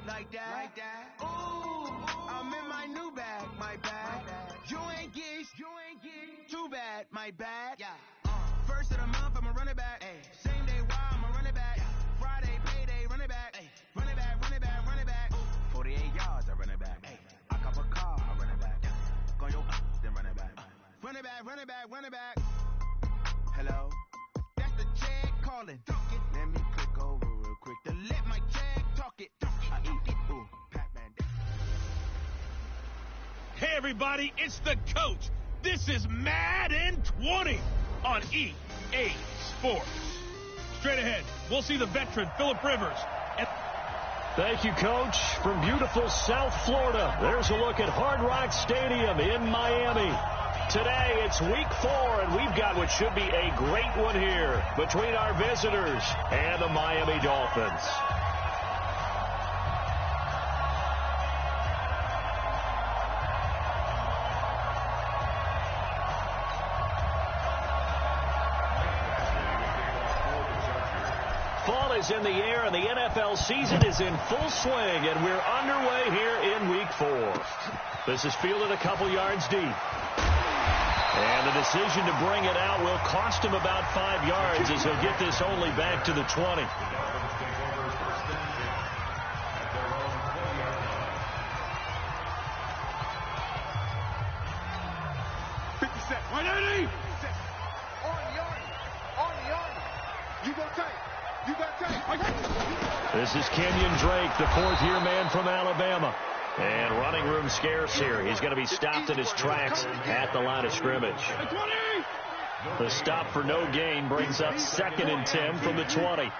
like that. Ooh, I'm in my new bag, my bag. You ain't get too bad, my bad. Yeah. First of the month, I'ma run it back. Same day, why I'ma run it back. Friday, payday, run it back. Run it back, run it back, run it back. 48 yards, I run it back. I cop a car, I run it back. Go yo, then run it back. Run it back, run it back, run it back. Hello? That's the check calling. Let me click over real quick to let my check talk it. I eat it, ooh, Pac-Man. Hey everybody, it's the coach. This is Madden 20 on EA Sports. Straight ahead, we'll see the veteran Phillip Rivers. Thank you, Coach. From beautiful South Florida, there's a look at Hard Rock Stadium in Miami. Today, it's week 4, and we've got what should be a great one here between our visitors and the Miami Dolphins. Fall is in the air, and the NFL season is in full swing, and we're underway here in week 4. This is fielded a couple yards deep. And the decision to bring it out will cost him about 5 yards as he'll get this only back to the 20. This is Kenyon Drake, the fourth-year man from Alabama. And running room scarce here. He's going to be stopped in his tracks at the line of scrimmage. The stop for no gain brings up 2nd and 10 from the 20.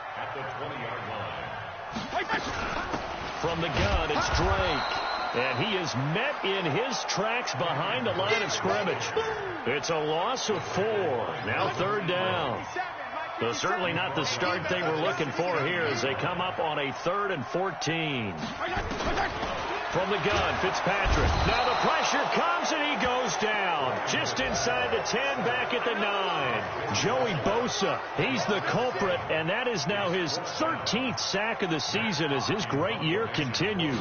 From the gun, it's Drake. And he is met in his tracks behind the line of scrimmage. It's a loss of 4. Now 3rd down. So certainly not the start they were looking for here as they come up on a 3rd and 14. From the gun, Fitzpatrick. Now the pressure comes and he goes down. Just inside the 10, back at the 9. Joey Bosa, he's the culprit, and that is now his 13th sack of the season as his great year continues.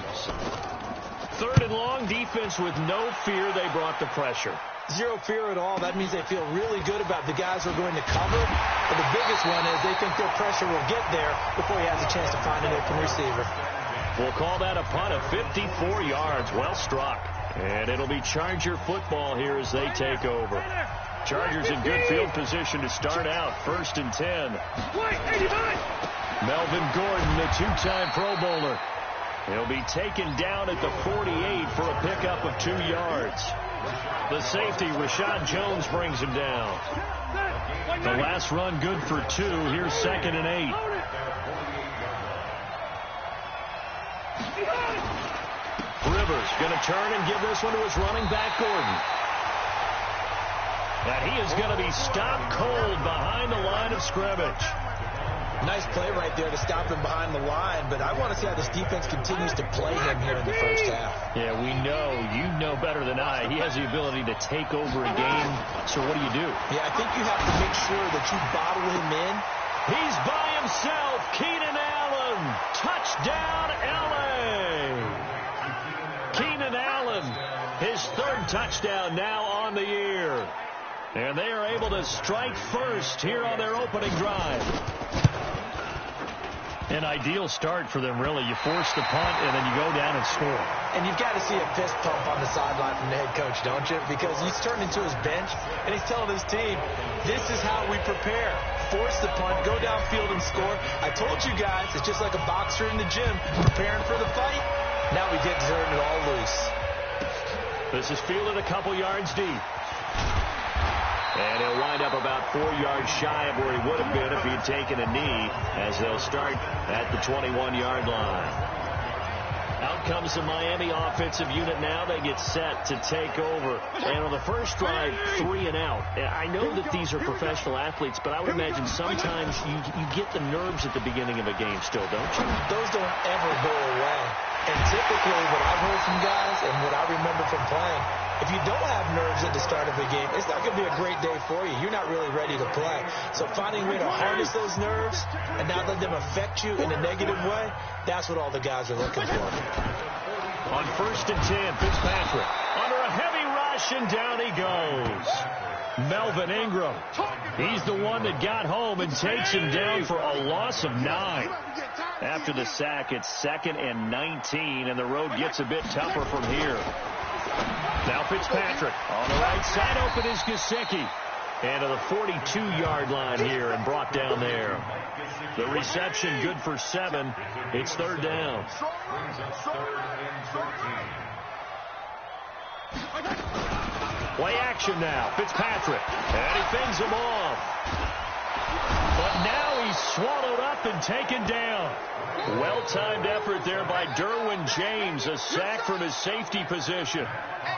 3rd and long, defense with no fear. They brought the pressure. Zero fear at all. That means they feel really good about the guys who are going to cover. But the biggest one is they think their pressure will get there before he has a chance to find an open receiver. We'll call that a punt of 54 yards. Well struck. And it'll be Charger football here as they take over. Chargers in good field position to start out. 1st and 10. Melvin Gordon, the 2-time Pro Bowler. He'll be taken down at the 48 for a pickup of 2 yards. The safety, Rashad Jones, brings him down. The last run good for 2. Here's 2nd and 8. Rivers going to turn and give this one to his running back, Gordon. And he is going to be stopped cold behind the line of scrimmage. Nice play right there to stop him behind the line, but I want to see how this defense continues to play him here in the first half. Yeah, we know. You know better than I. He has the ability to take over a game. So what do? Yeah, I think you have to make sure that you bottle him in. He's by himself. Keenan Allen. Touchdown, L.A. Keenan Allen, his 3rd touchdown now on the year. And they are able to strike first here on their opening drive. An ideal start for them, really. You force the punt, and then you go down and score. And you've got to see a fist pump on the sideline from the head coach, don't you? Because he's turned into his bench, and he's telling his team, this is how we prepare. Force the punt, go downfield and score. I told you guys, it's just like a boxer in the gym, preparing for the fight. Now we get turned it all loose. This is fielded a couple yards deep. And he'll wind up about 4 yards shy of where he would have been if he had taken a knee, as they'll start at the 21-yard line. Out comes the Miami offensive unit now. They get set to take over. And on the first drive, 3 and out. I know that these are professional athletes, but I would imagine sometimes you get the nerves at the beginning of a game still, don't you? Those don't ever go away. And typically what I've heard from guys and what I remember from playing, if you don't have nerves at the start of a game, it's not going to be a great day for you. You're not really ready to play. So finding a way to harness those nerves and not let them affect you in a negative way, that's what all the guys are looking for. On 1st and 10, Fitzpatrick under a heavy rush, and down he goes. Melvin Ingram. He's the one that got home and takes him down for a loss of 9. After the sack, it's 2nd and 19, and the road gets a bit tougher from here. Now Fitzpatrick on the right side. Open is Gesicki. And to the 42-yard line here and brought down there. The reception good for 7. It's 3rd down. Play action now. Fitzpatrick. And he fends him off. But now he's swallowed up and taken down. Well-timed effort there by Derwin James. A sack from his safety position.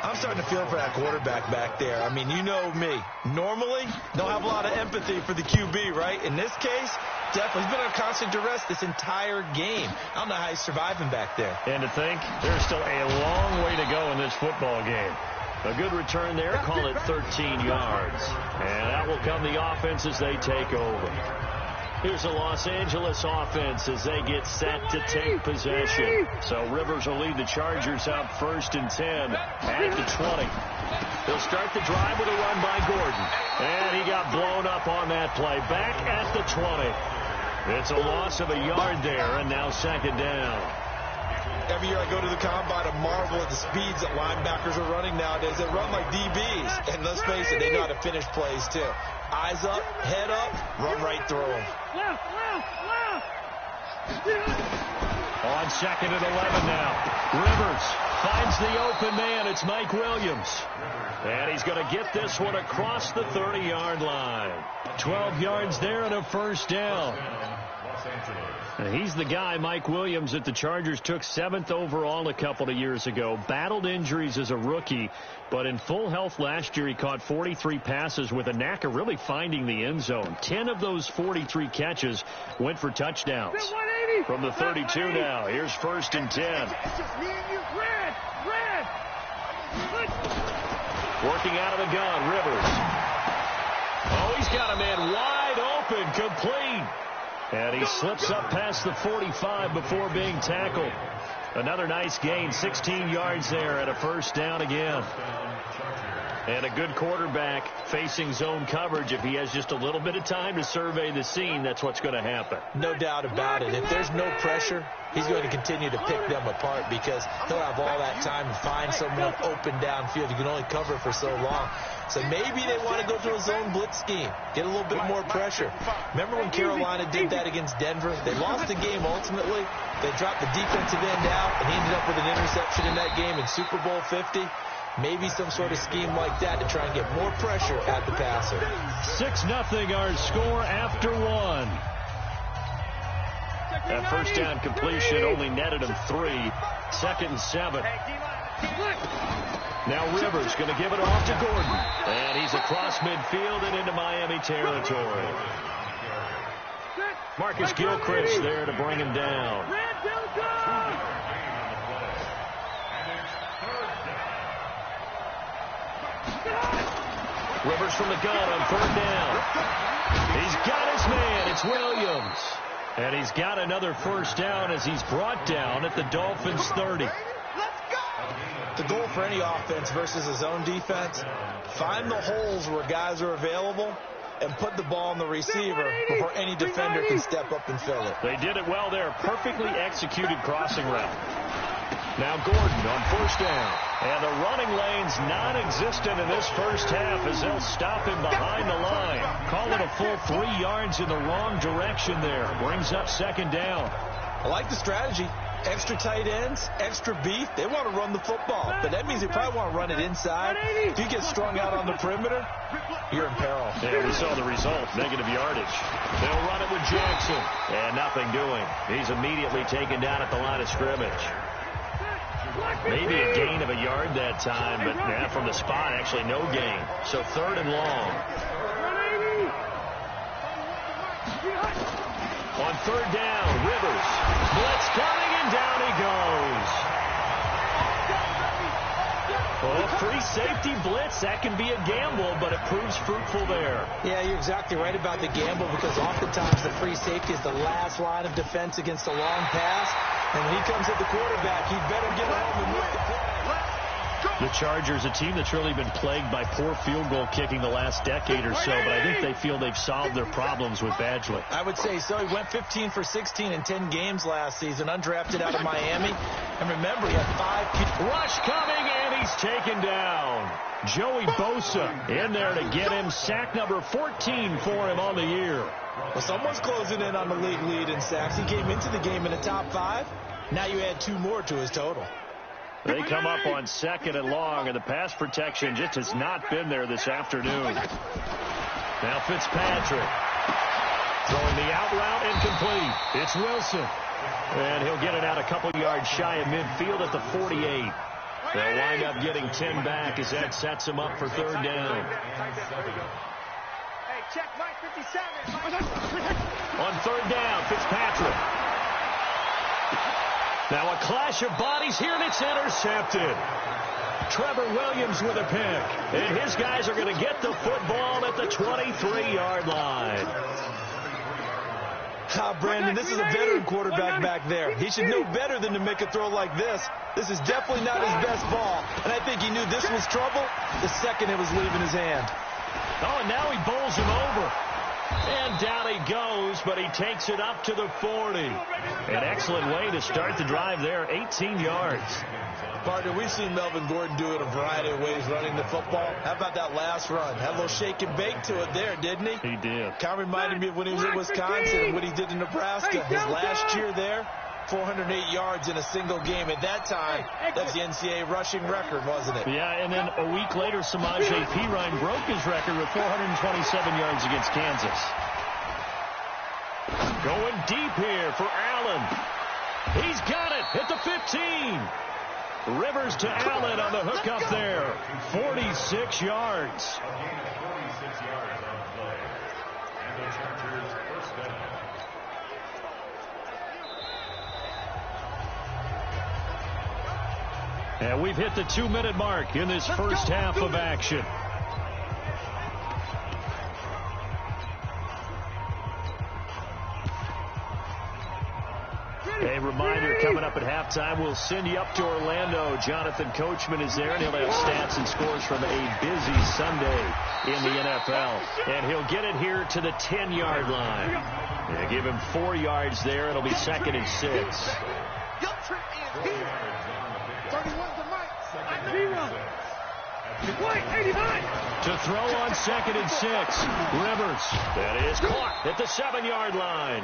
I'm starting to feel for that quarterback back there. I mean, you know me. Normally, don't have a lot of empathy for the QB, right? In this case, definitely. He's been under constant duress this entire game. I don't know how he's surviving back there. And to think, there's still a long way to go in this football game. A good return there. Call it 13 yards. And that will come the offense as they take over. Here's the Los Angeles offense as they get set to take possession. So Rivers will lead the Chargers out 1st and 10 at the 20. They'll start the drive with a run by Gordon. And he got blown up on that play. Back at the 20. It's a loss of a yard there, and now 2nd down. Every year I go to the combine, I marvel at the speeds that linebackers are running nowadays. They run like DBs. And let's face it, they know how to finish plays too. Eyes up, head up, run right through them. On 2nd and 11 now. Rivers finds the open man. It's Mike Williams. And he's going to get this one across the 30-yard line. 12 yards there and a 1st down. And he's the guy, Mike Williams, that the Chargers took 7th overall a couple of years ago. Battled injuries as a rookie, but in full health last year, he caught 43 passes with a knack of really finding the end zone. 10 of those 43 catches went for touchdowns. From the 32 now, here's 1st and 10. Working out of the gun, Rivers. Oh, he's got a man wide open, complete. And he slips up past the 45 before being tackled. Another nice gain, 16 yards there at a 1st down again. And a good quarterback facing zone coverage. If he has just a little bit of time to survey the scene, that's what's going to happen. No doubt about it. If there's no pressure, he's going to continue to pick them apart because he'll have all that time to find someone open downfield. You can only cover for so long. So maybe they want to go to a zone blitz scheme, get a little bit more pressure. Remember when Carolina did that against Denver? They lost the game ultimately. They dropped the defensive end out, and he ended up with an interception in that game in Super Bowl 50. Maybe some sort of scheme like that to try and get more pressure at the passer. 6-0 our score after 1. That 1st down completion only netted him 3. 2nd and 7. Now Rivers going to give it off to Gordon. And he's across midfield and into Miami territory. Marcus Gilchrist there to bring him down. Rivers from the gun on 3rd down. He's got his man. It's Williams. And he's got another 1st down as he's brought down at the Dolphins' 30. The goal for any offense versus a zone defense, find the holes where guys are available and put the ball on the receiver before any defender can step up and fill it. They did it well there. Perfectly executed crossing route. Now Gordon on 1st down. And the running lane's non-existent in this 1st half as they'll stop him behind the line. Call it a full 3 yards in the wrong direction there. Brings up 2nd down. I like the strategy. Extra tight ends, extra beef. They want to run the football, but that means they probably want to run it inside. If you get strung out on the perimeter, you're in peril. Yeah, we saw the result, negative yardage. They'll run it with Jackson, and nothing doing. He's immediately taken down at the line of scrimmage. Maybe a gain of a yard that time, but yeah, from the spot, actually no gain. So 3rd and long. On 3rd down, Rivers. Blitz coming, and down he goes. Oh, free safety blitz. That can be a gamble, but it proves fruitful there. Yeah, you're exactly right about the gamble because oftentimes the free safety is the last line of defense against a long pass. And when he comes at the quarterback, he better get home and move the play. The Chargers, a team that's really been plagued by poor field goal kicking the last decade or so, but I think they feel they've solved their problems with Badgley. I would say so. He went 15 for 16 in 10 games last season, undrafted out of Miami. And remember, he had 5... Rush coming, and he's taken down. Joey Bosa in there to get him. Sack number 14 for him on the year. Well, someone's closing in on the league lead in sacks. He came into the game in the top 5. Now you add 2 more to his total. They come up on 2nd and long, and the pass protection just has not been there this afternoon. Now Fitzpatrick throwing the out route incomplete. It's Wilson. And he'll get it out a couple yards shy of midfield at the 48. They'll wind up getting 10 back as that sets him up for 3rd down. Hey, check Mike 57. On 3rd down, Fitzpatrick. Now a clash of bodies here, and it's intercepted. Trevor Williams with a pick. And his guys are going to get the football at the 23-yard line. Brandon, this is a veteran quarterback back there. He should know better than to make a throw like this. This is definitely not his best ball. And I think he knew this was trouble the second it was leaving his hand. Oh, and now he bowls him over. And down he goes, but he takes it up to the 40. An excellent way to start the drive there, 18 yards. Partner, we've seen Melvin Gordon do it a variety of ways running the football. How about that last run? Had a little shake and bake to it there, didn't he? He did. Kind of reminded me of when he was in Wisconsin and what he did in Nebraska. His last year there, 408 yards in a single game. At that time, that's the NCAA rushing record, wasn't it? Yeah, and then a week later, Samaje Perine broke his record with 427 yards against Kansas. Going deep here for Allen. He's got it at the 15. Rivers to Allen on the hook up there. 46 yards. And we've hit the 2-minute mark in this first half of action. A reminder, coming up at halftime, we'll send you up to Orlando. Jonathan Coachman is there, and he'll have stats and scores from a busy Sunday in the NFL. And he'll get it here to the 10-yard line. They give him 4 yards there. It'll be 2nd and 6. To throw on 2nd and 6. Rivers. That is caught at the 7-yard line.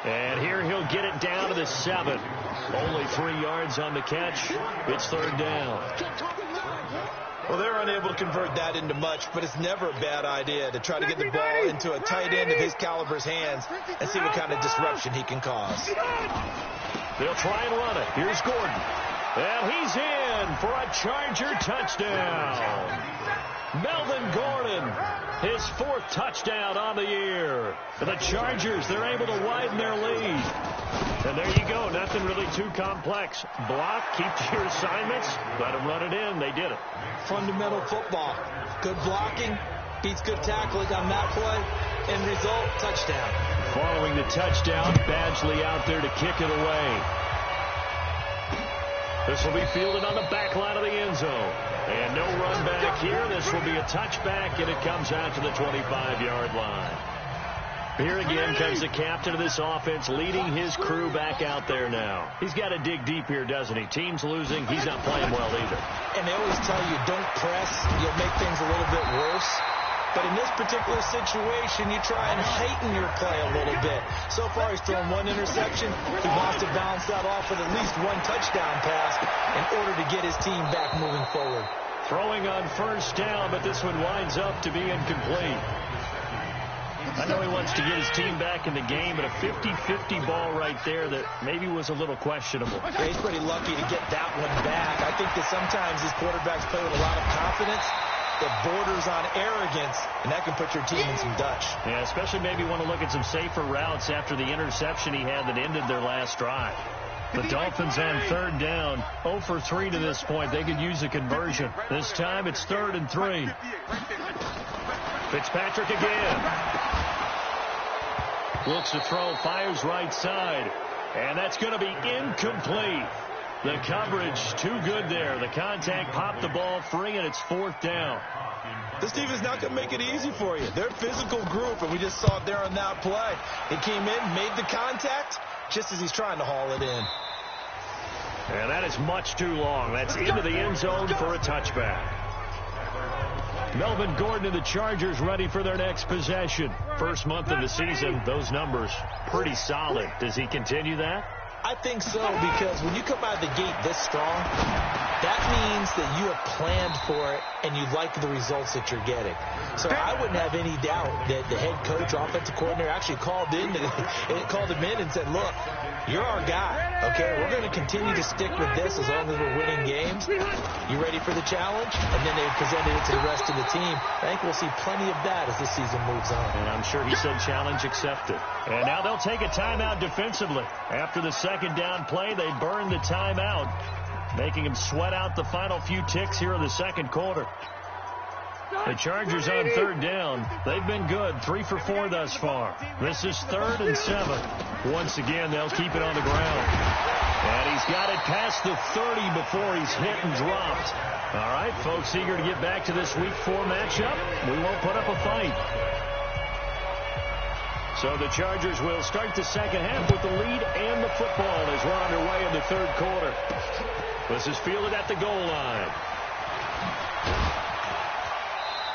And here he'll get it down to the 7. Only 3 yards on the catch. It's 3rd down. Well, they're unable to convert that into much, but it's never a bad idea to try to get the ball into a tight end of his caliber's hands and see what kind of disruption he can cause. They'll try and run it. Here's Gordon. And he's in for a Charger touchdown. Melvin Gordon, his 4th touchdown on the year. And the Chargers, they're able to widen their lead. And there you go. Nothing really too complex. Block, keep to your assignments, let them run it in. They did it. Fundamental football. Good blocking beats good tackling on that play. End result, touchdown. Following the touchdown, Badgley out there to kick it away. This will be fielded on the back line of the end zone. And no run back here. This will be a touchback, and it comes out to the 25-yard line. Here again comes the captain of this offense, leading his crew back out there now. He's got to dig deep here, doesn't he? Team's losing. He's not playing well either. And they always tell you, don't press. You'll make things a little bit worse. But in this particular situation, you try and heighten your play a little bit. So far, he's thrown 1 interception. He wants to bounce that off with at least 1 touchdown pass in order to get his team back moving forward. Throwing on 1st down, but this one winds up to be incomplete. I know he wants to get his team back in the game, but a 50-50 ball right there that maybe was a little questionable. Yeah, he's pretty lucky to get that one back. I think that sometimes these quarterbacks play with a lot of confidence that borders on arrogance, and that can put your team in some Dutch. Yeah, especially maybe want to look at some safer routes after the interception he had that ended their last drive. The Dolphins on third down, 0 for 3 to this point. They could use a conversion. This time it's 3rd and 3. Fitzpatrick again. Looks to throw, fires right side. And that's going to be incomplete. The coverage too good there. The contact popped the ball free, and it's 4th down. This team is not going to make it easy for you. They're a physical group, and we just saw it there on that play. He came in, made the contact, just as he's trying to haul it in. And that is much too long. That's into the end zone for a touchback. Melvin Gordon and the Chargers ready for their next possession. First month of the season, those numbers pretty solid. Does he continue that? I think so, because when you come out of the gate this strong, that means that you have planned for it and you like the results that you're getting. So I wouldn't have any doubt that the head coach, offensive coordinator, actually called him in and said, look, you're our guy, okay? We're going to continue to stick with this as long as we're winning games. You ready for the challenge? And then they presented it to the rest of the team. I think we'll see plenty of that as the season moves on. And I'm sure he said challenge accepted. And now they'll take a timeout defensively. After the second down play, they burn the timeout, making him sweat out the final few ticks here in the second quarter. The Chargers on third down. They've been good. 3 for 4 thus far. This is 3rd and 7. Once again, they'll keep it on the ground. And he's got it past the 30 before he's hit and dropped. All right, folks, eager to get back to this Week 4 matchup. We won't put up a fight. So the Chargers will start the second half with the lead and the football as we're underway in the third quarter. This is fielded at the goal line.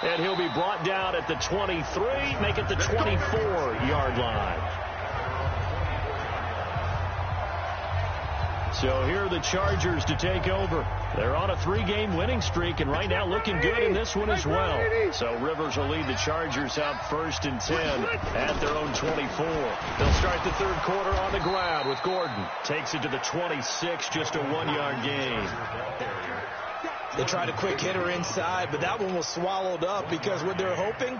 And he'll be brought down at the 23, make it the 24-yard line. So here are the Chargers to take over. They're on a 3-game winning streak, and right now looking good in this one as well. So Rivers will lead the Chargers out 1st and 10 at their own 24. They'll start the third quarter on the ground with Gordon. Takes it to the 26, just a 1-yard gain. They tried a quick hitter inside, but that one was swallowed up because what they're hoping,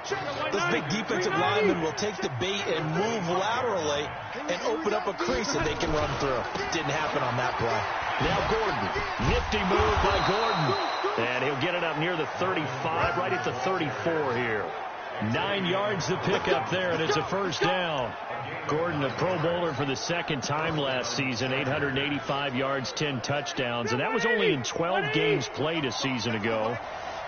this big defensive lineman will take the bait and move laterally and open up a crease that they can run through. Didn't happen on that play. Now Gordon. Nifty move by Gordon. And he'll get it up near the 35, right at the 34 here. 9 yards to pick up there, and it's a first down. Gordon, a Pro Bowler for the second time last season, 885 yards, 10 touchdowns, and that was only in 12 games played a season ago.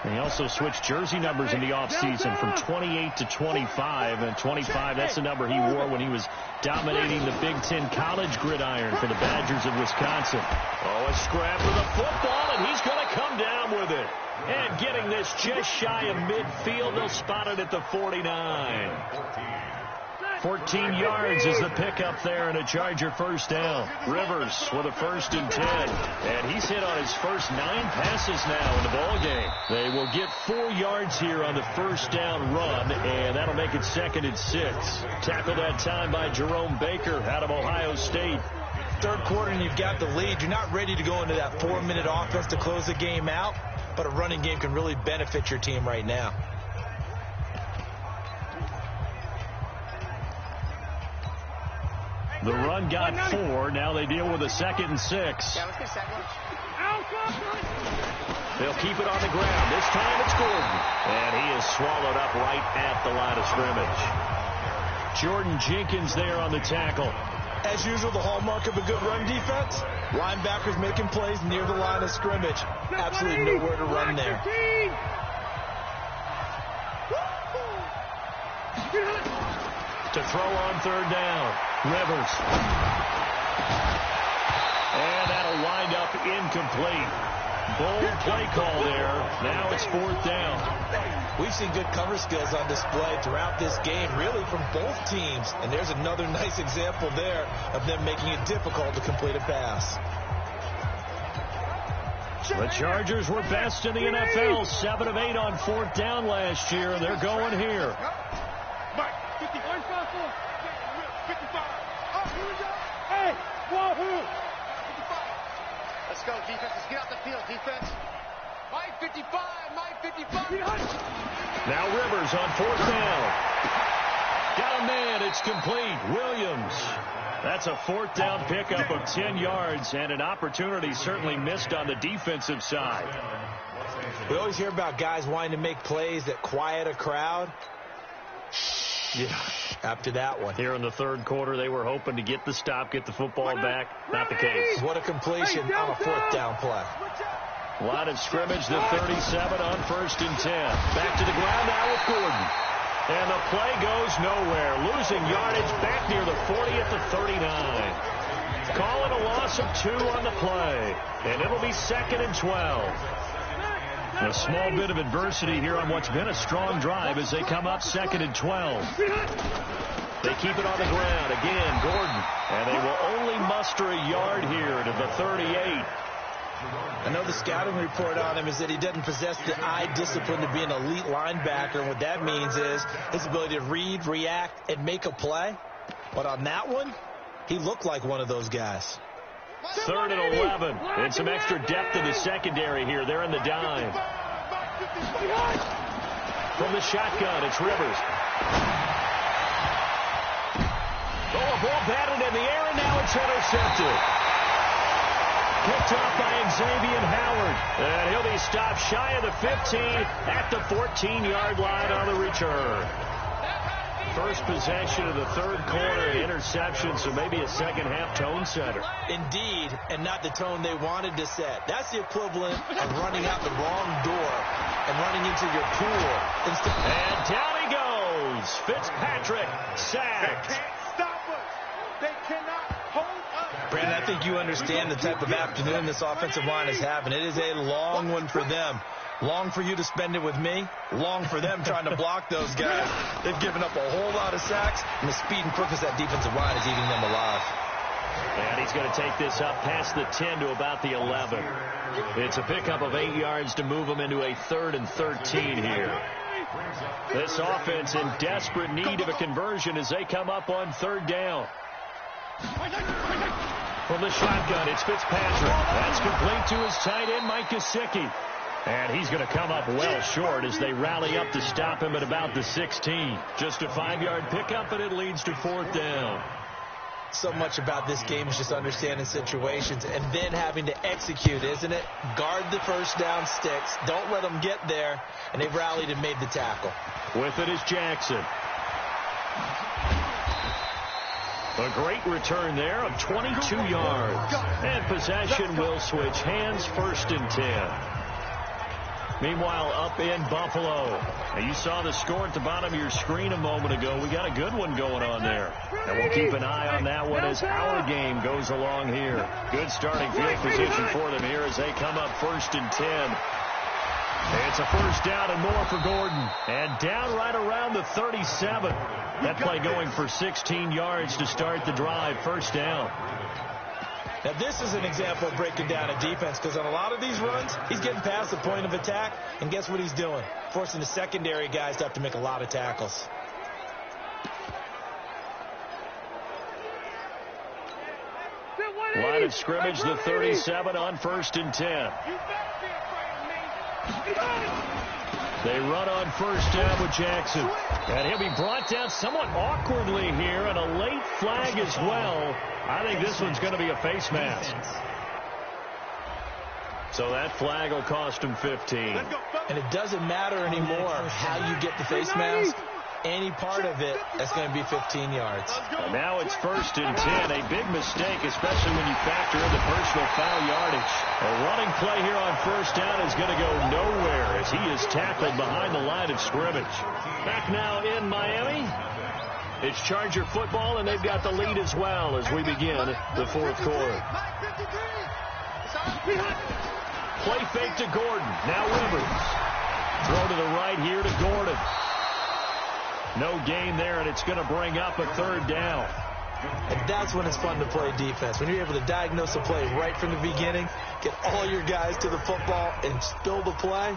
And he also switched jersey numbers in the offseason from 28 to 25, and 25, that's the number he wore when he was dominating the Big Ten college gridiron for the Badgers of Wisconsin. Oh, a scrap for the football, and he's going to come down with it. And getting this just shy of midfield, they'll spot it at the 49. 14 yards is the pickup there, and a Charger first down. Rivers with a 1st and 10. And he's hit on his first 9 passes now in the ballgame. They will get 4 yards here on the first down run, and that'll make it 2nd and 6. Tackled that time by Jerome Baker out of Ohio State. Third quarter, and you've got the lead. You're not ready to go into that 4-minute offense to close the game out, but a running game can really benefit your team right now. The run got 4. Now they deal with a 2nd and 6. Yeah, let's get second. They'll keep it on the ground. This time it's Gordon. And he is swallowed up right at the line of scrimmage. Jordan Jenkins there on the tackle. As usual, the hallmark of a good run defense, linebackers making plays near the line of scrimmage. Absolutely nowhere to run there. To throw on third down. Rivers. And that'll wind up incomplete. Bold play call there. Now it's 4th down. We've seen good cover skills on display throughout this game, really from both teams. And there's another nice example there of them making it difficult to complete a pass. The Chargers were best in the NFL. 7 of 8 on 4th down last year, and they're going here. Let's go, defense. Let's get out the field, defense. My 55, my 55. Now Rivers on 4th down. Got down man. It's complete. Williams. That's a 4th down pickup of 10 yards and an opportunity certainly missed on the defensive side. We always hear about guys wanting to make plays that quiet a crowd. Yeah, after that one. Here in the 3rd quarter, they were hoping to get the stop, get the football back. Not the case. What a completion on a 4th down play. Line of scrimmage, the 37 on 1st and 10. Back to the ground now with Gordon. And the play goes nowhere. Losing yardage back near the 40 at the 39. Calling a loss of 2 on the play. And it'll be 2nd and 12. A small bit of adversity here on what's been a strong drive as they come up 2nd and 12. They keep it on the ground. Again, Gordon. And they will only muster a yard here to the 38. I know the scouting report on him is that he doesn't possess the eye discipline to be an elite linebacker. And what that means is his ability to read, react, and make a play. But on that one, he looked like one of those guys. 3rd and 11. And some extra depth in the secondary here. They're in the dime. From the shotgun, it's Rivers. Oh, a ball batted in the air, and now it's intercepted. Picked off by Xavier Howard. And he'll be stopped shy of the 15 at the 14-yard line on the return. First possession of the 3rd quarter, interception, so maybe a second-half tone setter. Indeed, and not the tone they wanted to set. That's the equivalent of running out the wrong door and running into your pool. And down he goes. Fitzpatrick sacked. They can't stop us. They cannot hold us. Brandon, I think you understand the type of afternoon this offensive line is having. It is a long one for them. Long for you to spend it with me. Long for them trying to block those guys. They've given up a whole lot of sacks, and the speed and quickness of that defensive line is eating them alive. And he's going to take this up past the 10 to about the 11. It's a pickup of 8 yards to move them into a 3rd and 13 here. This offense in desperate need of a conversion as they come up on 3rd down. From the shotgun, it's Fitzpatrick. That's complete to his tight end, Mike Gesicki. And he's going to come up well short as they rally up to stop him at about the 16. Just a 5-yard pickup, and it leads to 4th down. So much about this game is just understanding situations and then having to execute, isn't it? Guard the first down sticks. Don't let them get there. And they've rallied and made the tackle. With it is Jackson. A great return there of 22 yards. And possession will switch hands, 1st and 10. Meanwhile, up in Buffalo. Now, you saw the score at the bottom of your screen a moment ago. We got a good one going on there. And we'll keep an eye on that one as our game goes along here. Good starting field position for them here as they come up 1st and 10. It's a 1st down and more for Gordon. And down right around the 37. That play going for 16 yards to start the drive. 1st down. Now, this is an example of breaking down a defense because on a lot of these runs, he's getting past the point of attack, and guess what he's doing? Forcing the secondary guys to have to make a lot of tackles. Line of scrimmage, the 37 on 1st and 10. They run on 1st down with Jackson. And he'll be brought down somewhat awkwardly here, and a late flag as well. I think this one's going to be a face mask. So that flag will cost him 15. And it doesn't matter anymore how you get the face mask. Any part of it, that's going to be 15 yards. And now it's 1st and 10. A big mistake, especially when you factor in the personal foul yardage. A running play here on 1st down is going to go nowhere as he is tackled behind the line of scrimmage. Back now in Miami. It's Charger football, and they've got the lead as well as we begin the 4th quarter. Play fake to Gordon. Now Rivers. Throw to the right here to Gordon. No gain there, and it's going to bring up a 3rd down. And that's when it's fun to play defense. When you're able to diagnose a play right from the beginning, get all your guys to the football, and spill the play,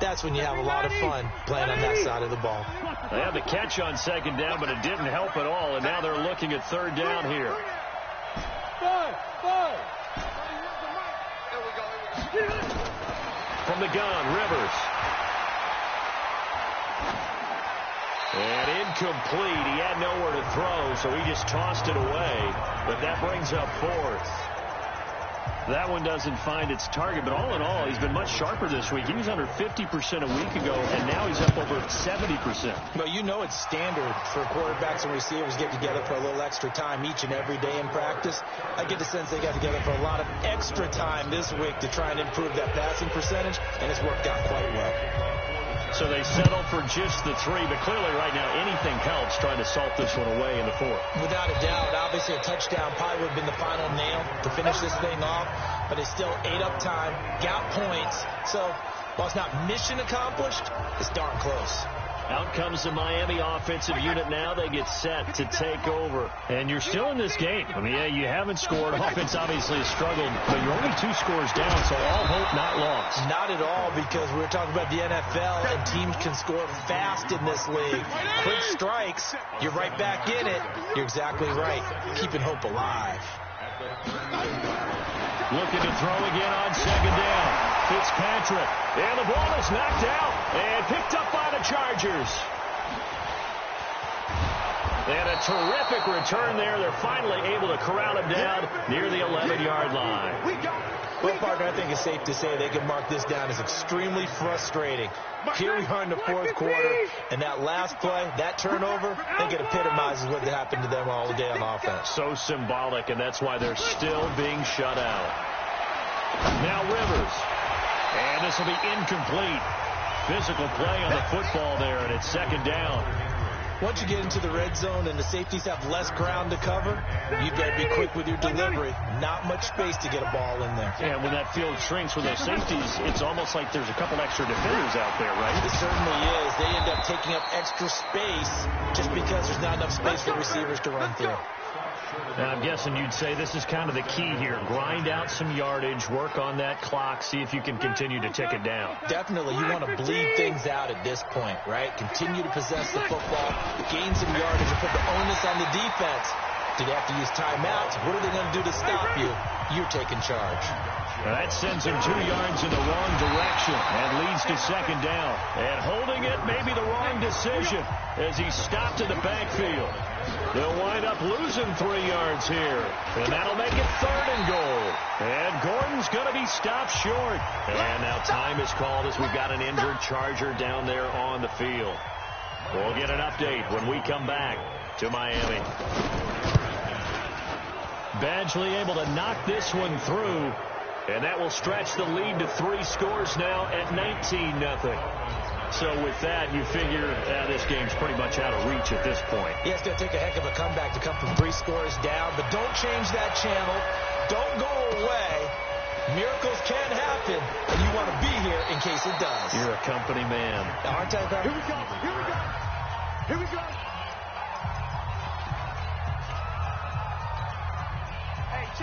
that's when you have a lot of fun playing on that side of the ball. They had the catch on 2nd down, but it didn't help at all, and now they're looking at 3rd down here. From the gun, Rivers. And incomplete. He had nowhere to throw, so he just tossed it away. But that brings up fourth. That one doesn't find its target, but all in all, he's been much sharper this week. He was under 50% a week ago, and now he's up over 70%. Well, you know it's standard for quarterbacks and receivers get together for a little extra time each and every day in practice. I get the sense they got together for a lot of extra time this week to try and improve that passing percentage, and it's worked out quite well. So they settle for just the 3, but clearly right now anything helps trying to salt this one away in the 4th. Without a doubt, obviously a touchdown probably would have been the final nail to finish this thing off, but they still ate up time, got points. So while it's not mission accomplished, it's darn close. Out comes the Miami offensive unit now. They get set to take over. And you're still in this game. I mean, yeah, you haven't scored. Offense obviously has struggled, but you're only 2 scores down, so all hope not lost. Not at all, because we were talking about the NFL, and teams can score fast in this league. Quick strikes, you're right back in it. You're exactly right. Keeping hope alive. Looking to throw again on 2nd down. Fitzpatrick, and the ball is knocked out and picked up by the Chargers. And a terrific return there. They're finally able to corral him down near the 11-yard line. Well, partner, I think it's safe to say they can mark this down as extremely frustrating. Here we are in the 4th quarter, and that last play, that turnover, I think it epitomizes what happened to them all day on offense. So symbolic, and that's why they're still being shut out. Now Rivers. And this will be incomplete. Physical play on the football there, and it's 2nd down. Once you get into the red zone and the safeties have less ground to cover, you better be quick with your delivery. Not much space to get a ball in there. And when that field shrinks with those safeties, it's almost like there's a couple extra defenders out there, right? It certainly is. They end up taking up extra space just because there's not enough space for receivers to run through. And I'm guessing you'd say this is kind of the key here. Grind out some yardage, work on that clock, see if you can continue to tick it down. Definitely. You want to bleed things out at this point, right? Continue to possess the football, gain some yardage, and put the onus on the defense. Do they have to use timeouts? What are they going to do to stop you? You're taking charge. Now that sends him 2 yards in the wrong direction and leads to 2nd down. And holding it may be the wrong decision as he's stopped in the backfield. They'll wind up losing 3 yards here. And that'll make it 3rd and goal. And Gordon's going to be stopped short. And now time is called as we've got an injured Charger down there on the field. We'll get an update when we come back to Miami. Badgley able to knock this one through. And that will stretch the lead to 3 scores now at 19-0. So with that, you figure this game's pretty much out of reach at this point. Yeah, it's going to take a heck of a comeback to come from 3 scores down. But don't change that channel. Don't go away. Miracles can happen, and you want to be here in case it does. You're a company man. Aren't I, Pat? Here we go. Here we go. Here we go.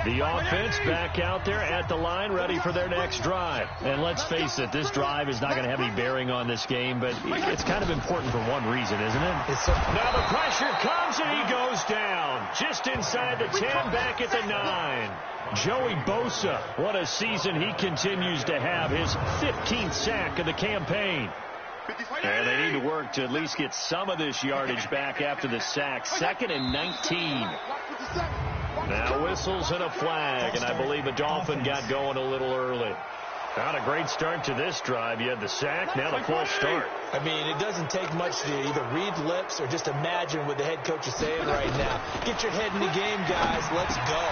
The offense back out there at the line, ready for their next drive. And let's face it, this drive is not going to have any bearing on this game, but it's kind of important for one reason, isn't it? Now the pressure comes, and he goes down. Just inside the 10, back at the 9. Joey Bosa, what a season he continues to have. His 15th sack of the campaign. And they need to work to at least get some of this yardage back after the sack. 2nd and 19. Now whistles and a flag, and I believe a Dolphin got going a little early. Not a great start to this drive. You had the sack, now the false start. I mean, it doesn't take much to either read lips or just imagine what the head coach is saying right now. Get your head in the game, guys. Let's go.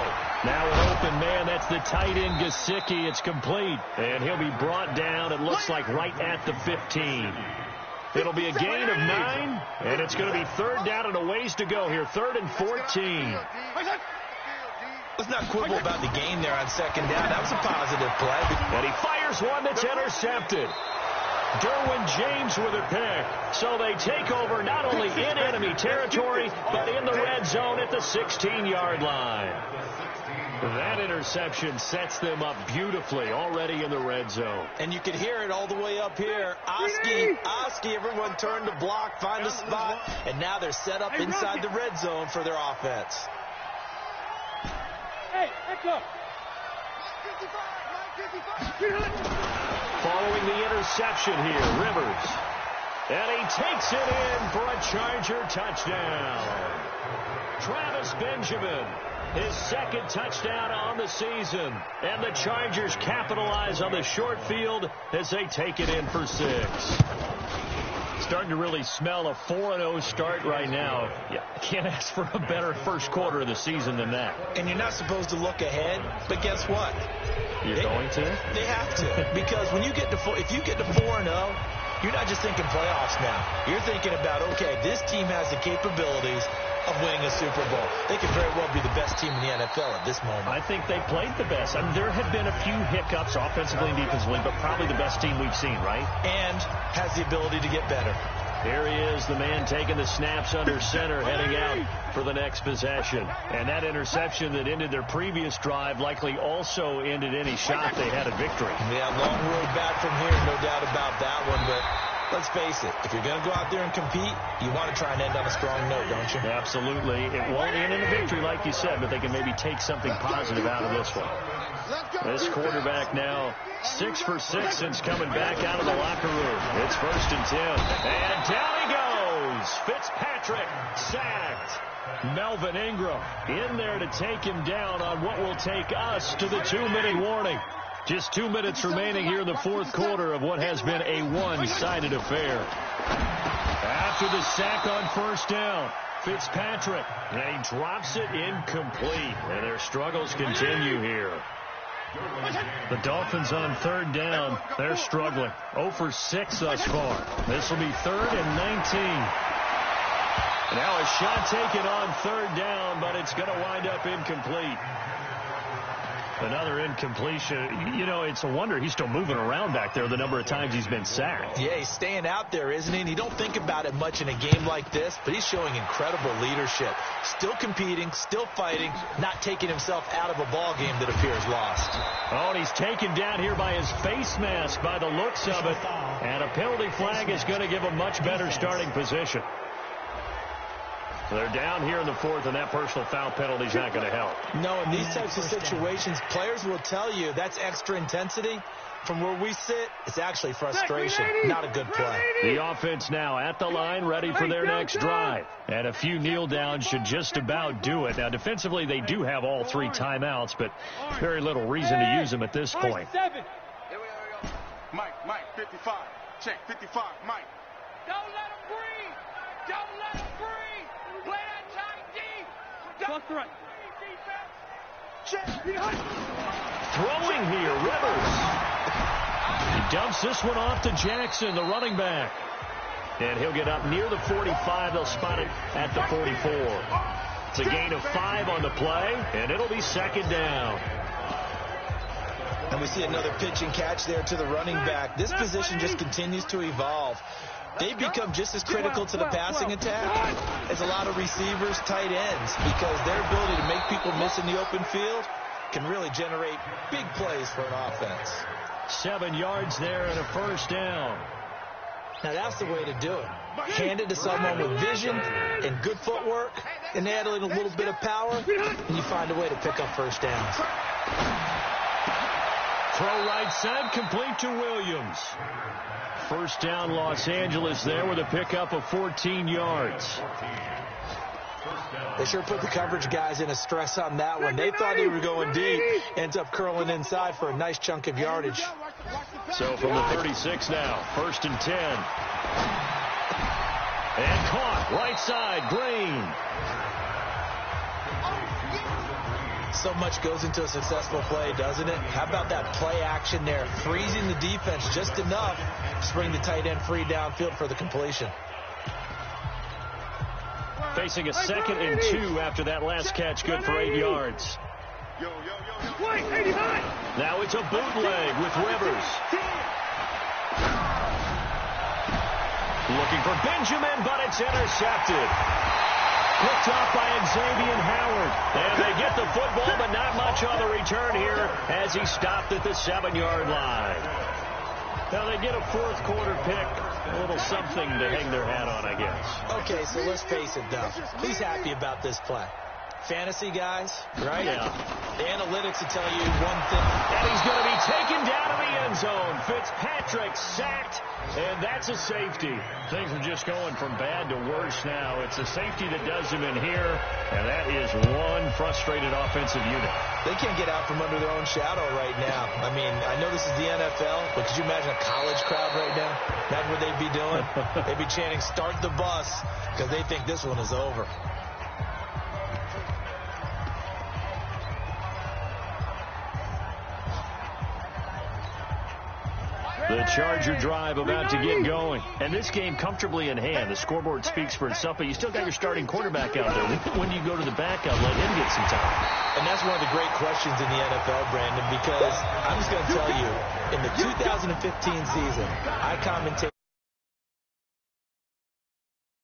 Now an open man. That's the tight end, Gesicki. It's complete, and he'll be brought down, it looks like, right at the 15. It'll be a gain of 9, and it's going to be 3rd down and a ways to go here. 3rd and 14. Let's not quibble about the gain there on 2nd down. That was a positive play. And he fires one that's intercepted. Derwin James with a pick. So they take over not only in enemy territory, but in the red zone at the 16-yard line. That interception sets them up beautifully already in the red zone. And you can hear it all the way up here. Oski, everyone turned to block, find a spot, and now they're set up inside the red zone for their offense. Hey, let's go. Following the interception here, Rivers. And he takes it in for a Charger touchdown. Travis Benjamin, his second touchdown on the season. And the Chargers capitalize on the short field as they take it in for 6. Starting to really smell a 4-0 start right now. Yeah, can't ask for a better first quarter of the season than that. And you're not supposed to look ahead, but guess what? You're going to? They have to. Because when you get to if you get to 4-0, you're not just thinking playoffs now. You're thinking about, okay, this team has the capabilities of winning a Super Bowl. They could very well be the best team in the NFL at this moment. I think they played the best. I mean, there have been a few hiccups offensively and defensively, but probably the best team we've seen, right? And has the ability to get better. Here he is, the man taking the snaps under center, heading out for the next possession. And that interception that ended their previous drive likely also ended any shot they had at victory. Yeah, long road back from here, no doubt about that one, but let's face it, if you're going to go out there and compete, you want to try and end on a strong note, don't you? Absolutely. It won't end in a victory, like you said, but they can maybe take something positive out of this one. This quarterback now 6 for 6 since coming back out of the locker room. It's 1st and 10. And down he goes. Fitzpatrick sacked. Melvin Ingram in there to take him down on what will take us to the 2-minute warning. Just 2 minutes remaining here in the fourth quarter of what has been a one-sided affair. After the sack on 1st down, Fitzpatrick, and he drops it incomplete. And their struggles continue here. The Dolphins on 3rd down. They're struggling. 0 for 6 thus far. This will be 3rd and 19. Now a shot taken on 3rd down, but it's going to wind up incomplete. Another incompletion. You know, it's a wonder he's still moving around back there the number of times he's been sacked. Yeah, he's staying out there, isn't he? And you don't think about it much in a game like this, but he's showing incredible leadership. Still competing, still fighting, not taking himself out of a ball game that appears lost. Oh, and he's taken down here by his face mask by the looks of it. And a penalty flag is going to give a much better starting position. They're down here in the 4th, and that personal foul penalty is not going to help. No, in these types of situations, players will tell you that's extra intensity. From where we sit, it's actually frustration, not a good play. The offense now at the line, ready for their next drive. And a few kneel downs should just about do it. Now, defensively, they do have all 3 timeouts, but very little reason to use them at this point. Here we go. Mike, 55. Check, 55, Mike. Don't let him breathe. Don't let him breathe. Play that tight D. Fuck right. Throwing here, Rivers. He dumps this one off to Jackson, the running back. And he'll get up near the 45. They'll spot it at the 44. It's a gain of 5 on the play, and it'll be 2nd down. And we see another pitch and catch there to the running back. This position just continues to evolve. They become just as critical to the passing attack as a lot of receivers, tight ends, because their ability to make people miss in the open field can really generate big plays for an offense. 7 yards there and a 1st down. Now that's the way to do it. Hand it to someone with vision and good footwork, and add a little bit of power, and you find a way to pick up 1st downs. Throw right side, complete to Williams. 1st down, Los Angeles there with a pickup of 14 yards. They sure put the coverage guys in a stress on that one. They thought they were going deep. Ends up curling inside for a nice chunk of yardage. So from the 36 now, 1st and 10. And caught, right side, Green. So much goes into a successful play, doesn't it? How about that play action there? Freezing the defense just enough to bring the tight end free downfield for the completion. Facing a 2nd and 2 after that last catch, good for 8 yards. Now it's a bootleg with Rivers. Looking for Benjamin, but it's intercepted. Picked off by Xavier Howard. And they get the football, but not much on the return here as he stopped at the 7-yard line. Now they get a 4th quarter pick. A little something to hang their hat on, I guess. Okay, so let's face it, though. Who's happy about this play? Fantasy guys, right? Yeah. The analytics will tell you one thing. And he's going to be taken down in the end zone. Fitzpatrick sacked, and that's a safety. Things are just going from bad to worse now. It's a safety that does him in here, and that is one frustrated offensive unit. They can't get out from under their own shadow right now. I mean, I know this is the NFL, but could you imagine a college crowd right now? Imagine what they'd be doing. They'd be chanting, "Start the bus," because they think this one is over. The Charger drive about to get going. And this game comfortably in hand. The scoreboard speaks for itself, but you still got your starting quarterback out there. When you go to the backup, let him get some time. And that's one of the great questions in the NFL, Brandon, because I'm just going to tell you, in the 2015 season, I commentate